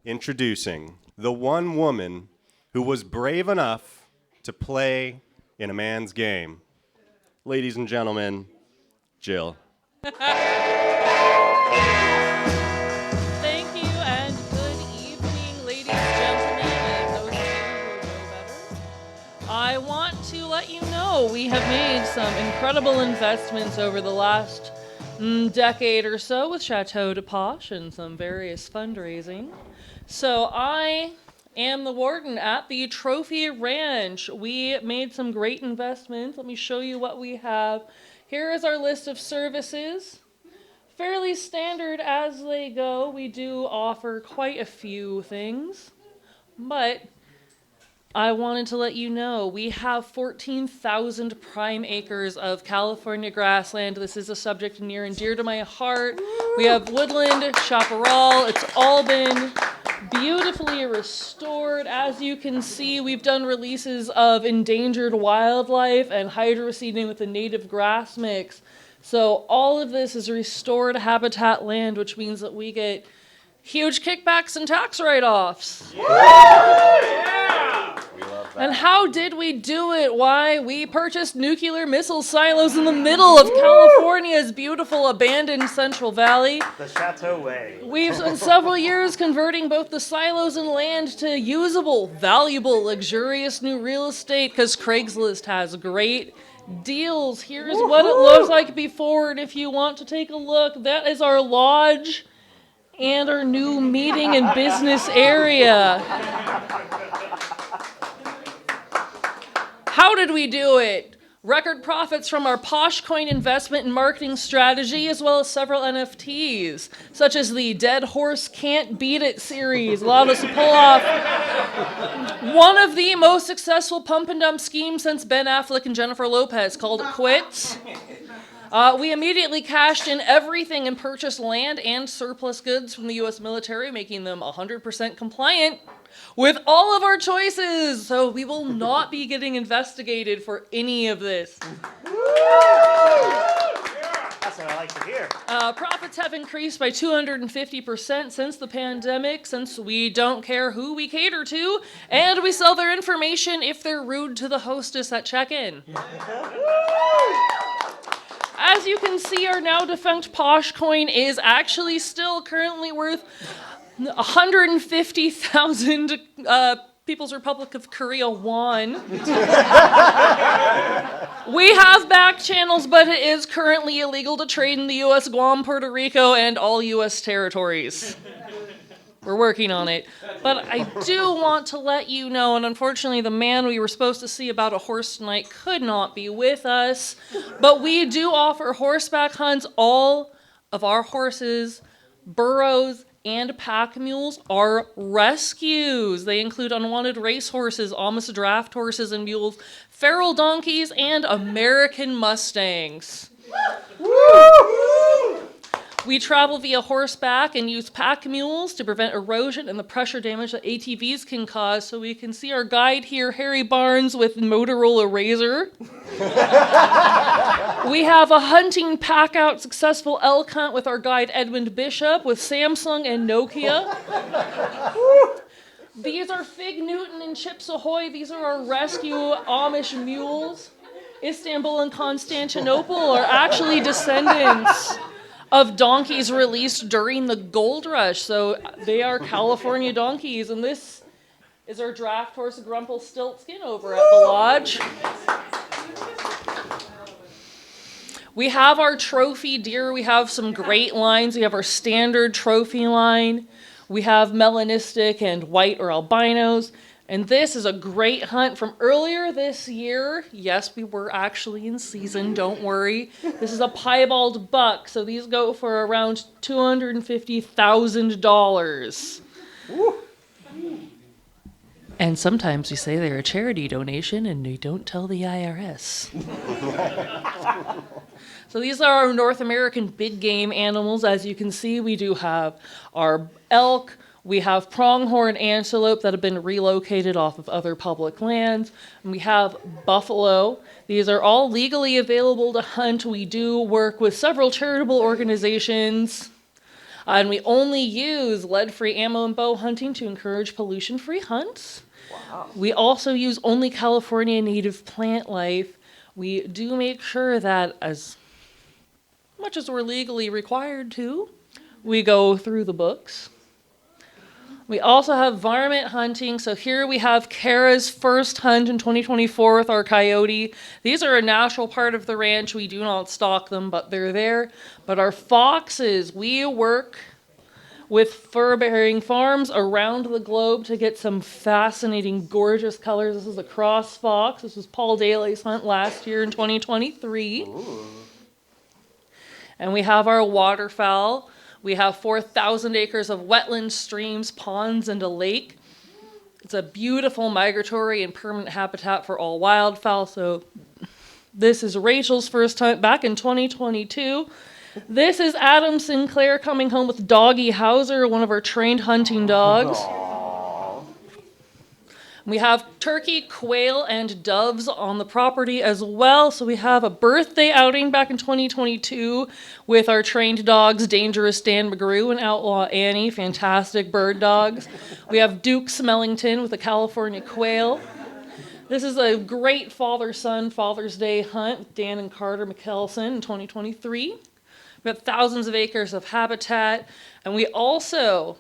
introducing the one woman who was brave enough to play in a man's game. Ladies and gentlemen, Jill. Thank you, and good evening, ladies and gentlemen, and those of you who know better. I want to let you know we have made some incredible investments over the last decade or so with Chateau de Poche and some various fundraising. So I am the warden at the Trophy Ranch. We made some great investments. Let me show you what we have. Here is our list of services. Fairly standard as they go. We do offer quite a few things, but I wanted to let you know we have 14,000 prime acres of California grassland. This is a subject near and dear to my heart. We have woodland, chaparral. It's all been beautifully restored. As you can see, we've done releases of endangered wildlife and hydroseeding with the native grass mix. So all of this is restored habitat land, which means that we get huge kickbacks and tax write-offs. And how did we do it? Why, we purchased nuclear missile silos in the middle of California's beautiful abandoned Central Valley. The Chateau Way. We've spent several years converting both the silos and land to usable, valuable, luxurious new real estate because Craigslist has great deals. Here's what it looks like before, and if you want to take a look, that is our lodge and our new meeting and business area. How did we do it? Record profits from our Poshcoin investment and marketing strategy, as well as several NFTs, such as the Dead Horse Can't Beat It series, allowed us to pull off one of the most successful pump and dump schemes since Ben Affleck and Jennifer Lopez, called It Quits. We immediately cashed in everything and purchased land and surplus goods from the U.S. military, making them 100% compliant with all of our choices. So we will not be getting investigated for any of this. That's what I like to hear. Profits have increased by 250% since the pandemic, since we don't care who we cater to, and we sell their information if they're rude to the hostess at check-in. As you can see, our now defunct Poshcoin is actually still currently worth 150,000 People's Republic of Korea won. We have back channels, but it is currently illegal to trade in the U.S., Guam, Puerto Rico, and all U.S. territories. We're working on it. But I do want to let you know, and unfortunately the man we were supposed to see about a horse tonight could not be with us, but we do offer horseback hunts. All of our horses, burros, and pack mules are rescues. They include unwanted race horses, Amish draft horses and mules, feral donkeys, and American Mustangs. We travel via horseback and use pack mules to prevent erosion and the pressure damage that ATVs can cause. So we can see our guide here, Harry Barnes, with Motorola Razor. We have a hunting pack-out successful elk hunt with our guide Edmund Bishop with Samsung and Nokia. These are Fig Newton and Chips Ahoy. These are our rescue Amish mules. Istanbul and Constantinople are actually descendants of donkeys released during the gold rush. So they are California donkeys, and this is our draft horse Grumpelstiltskin over at the lodge. We have our trophy deer. We have some great lines. We have our standard trophy line. We have melanistic and white or albinos. And this is a great hunt from earlier this year. Yes, we were actually in season, don't worry. This is a piebald buck, so these go for around $250,000. And sometimes we say they're a charity donation and we don't tell the IRS. So these are our North American big game animals. As you can see, we do have our elk. We have pronghorn antelope that have been relocated off of other public lands. And we have buffalo. These are all legally available to hunt. We do work with several charitable organizations. And we only use lead-free ammo and bow hunting to encourage pollution-free hunts. Wow. We also use only California native plant life. We do make sure that as much as we're legally required to, we go through the books. We also have varmint hunting. So here we have Kara's first hunt in 2024 with our coyote. These are a natural part of the ranch. We do not stalk them, but they're there. But our foxes, we work with fur-bearing farms around the globe to get some fascinating, gorgeous colors. This is a cross fox. This was Paul Daly's hunt last year in 2023. Ooh. And we have our waterfowl. We have 4,000 acres of wetlands, streams, ponds, and a lake. It's a beautiful migratory and permanent habitat for all wildfowl. So this is Rachel's first hunt back in 2022. This is Adam Sinclair coming home with Doggy Hauser, one of our trained hunting dogs. Aw. We have turkey, quail, and doves on the property as well. So we have a birthday outing back in 2022 with our trained dogs, Dangerous Dan McGrew and Outlaw Annie, fantastic bird dogs. We have Duke Smellington with a California quail. This is a great father-son Father's Day hunt with Dan and Carter McKelson in 2023. We have thousands of acres of habitat, and we also,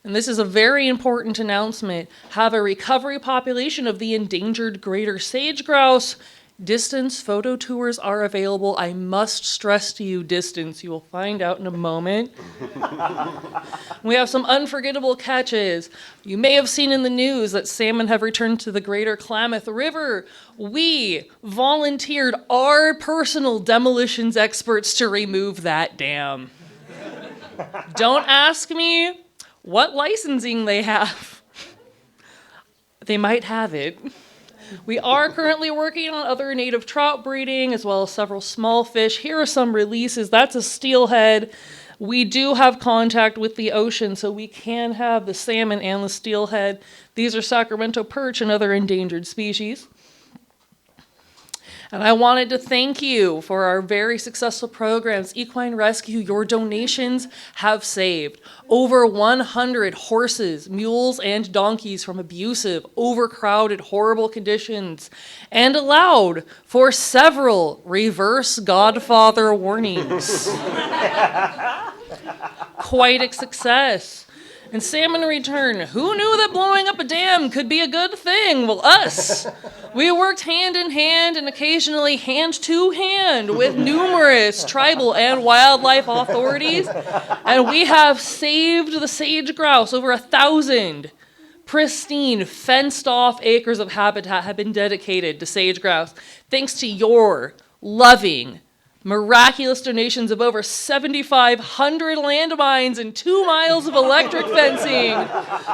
and this is a very important announcement, have a recovery population of the endangered greater sage grouse. Distance photo tours are available. I must stress to you distance. You will find out in a moment. We have some unforgettable catches. You may have seen in the news that salmon have returned to the Greater Klamath River. We volunteered our personal demolitions experts to remove that dam. Don't ask me what licensing they have. They might have it. We are currently working on other native trout breeding as well as several small fish. Here are some releases. That's a steelhead. We do have contact with the ocean, so we can have the salmon and the steelhead. These are Sacramento perch and other endangered species. And I wanted to thank you for our very successful programs. Equine Rescue, your donations have saved over 100 horses, mules, and donkeys from abusive, overcrowded, horrible conditions, and allowed for several reverse Godfather warnings. Quite a success. And salmon return. Who knew that blowing up a dam could be a good thing? Well, us. We worked hand in hand and occasionally hand to hand with numerous tribal and wildlife authorities. And we have saved the sage grouse. Over 1,000 pristine, fenced-off acres of habitat have been dedicated to sage grouse. Thanks to your loving, miraculous donations of over 7,500 landmines and 2 miles of electric fencing.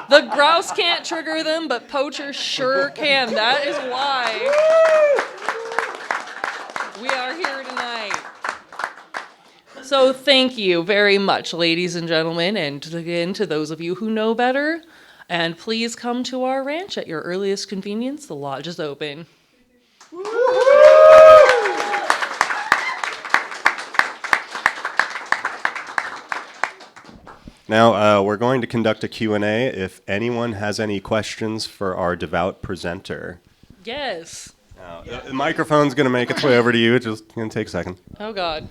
The grouse can't trigger them, but poachers sure can. That is why we are here tonight. So thank you very much, ladies and gentlemen, and again to those of you who know better. And please come to our ranch at your earliest convenience. The lodge is open. Now, we're going to conduct a Q&A if anyone has any questions for our devout presenter. Yes. The microphone's going to make its way over to you. It's just going to take a second. Oh, God.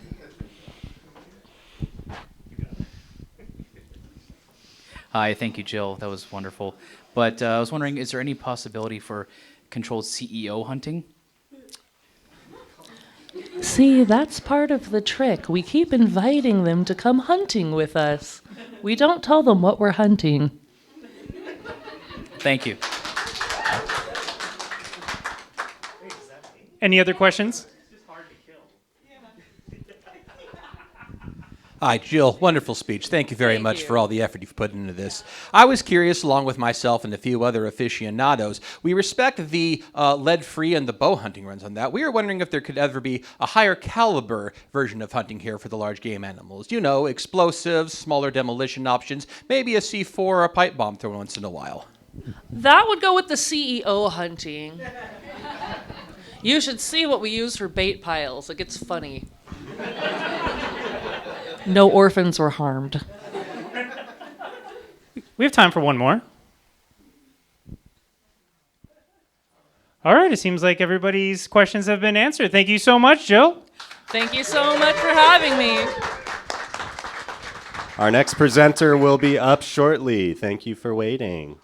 Hi, thank you, Jill. That was wonderful. But I was wondering, is there any possibility for controlled CEO hunting? See, that's part of the trick. We keep inviting them to come hunting with us. We don't tell them what we're hunting. Thank you. Any other questions? Hi, Jill. Wonderful speech. Thank you very Thank much you. for all the effort you've put into this. I was curious, along with myself and a few other aficionados. We respect the lead-free and the bow hunting runs on that. We were wondering if there could ever be a higher caliber version of hunting here for the large game animals. You know, explosives, smaller demolition options, maybe a C4 or a pipe bomb thrown once in a while. That would go with the CEO hunting. You should see what we use for bait piles. It gets funny. No orphans were harmed. We have time for one more. All right, it seems like everybody's questions have been answered. Thank you so much, Jill. Thank you so much for having me. Our next presenter will be up shortly. Thank you for waiting.